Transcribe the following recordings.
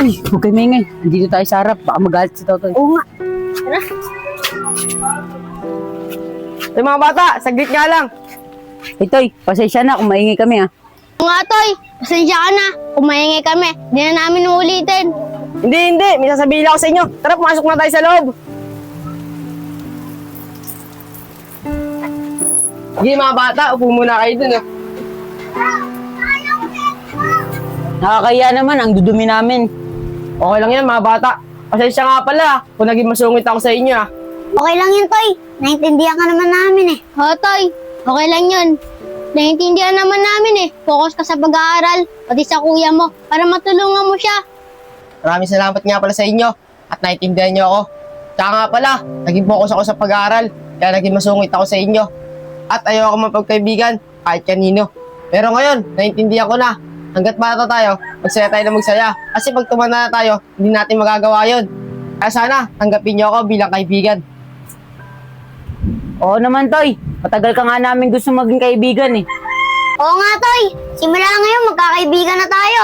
Uy, huwag kayo maingay. Andito tayo sa harap. Baka magalit si Totoy. Oo nga. Tara. Mga bata, saglit nga lang. Hey, Toy, pasensya na kung maingay kami ah. Oo nga, Toy. Pasensya ka na. Kung maingay kami, di na namin uulitin. Hindi. May sasabihin ako sa inyo. Tara, pumasok na tayo sa loob. Sige mga bata, upo muna kayo dun. Oh. Nakakaya naman ang dudumi namin. Okay lang yan mga bata. Pasensya nga pala kung naging masungit ako sa inyo. Okay lang yun, Toy. Naintindihan ka naman namin eh. Oo, Toy. Okay lang yun. Naintindihan naman namin eh. Focus ka sa pag-aaral, pati sa kuya mo, para matulungan mo siya. Maraming salamat nga pala sa inyo at naintindihan niyo ako. Tsaka nga pala, naging focus ako sa pag-aaral, kaya naging masungit ako sa inyo. At ayaw ako mapagkaibigan kahit kanino. Pero ngayon, naintindihan ko na. Hanggat bata tayo, magsaya tayo na magsaya. Kasi pag tumanda na tayo, hindi natin magagawa yun. Kaya sana, tanggapin niyo ako bilang kaibigan. Oo naman, Toy. Matagal ka nga namin gusto maging kaibigan eh. Oo nga, Toy. Simula ngayon, magkakaibigan na tayo.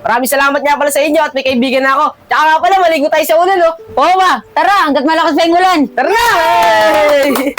Maraming salamat nga pala sa inyo at may kaibigan na ako. Tsaka nga pala, maligo tayo sa ulan, no? Oo ba? Tara, hanggat malakas pa yung ulan. Tara na! Hey!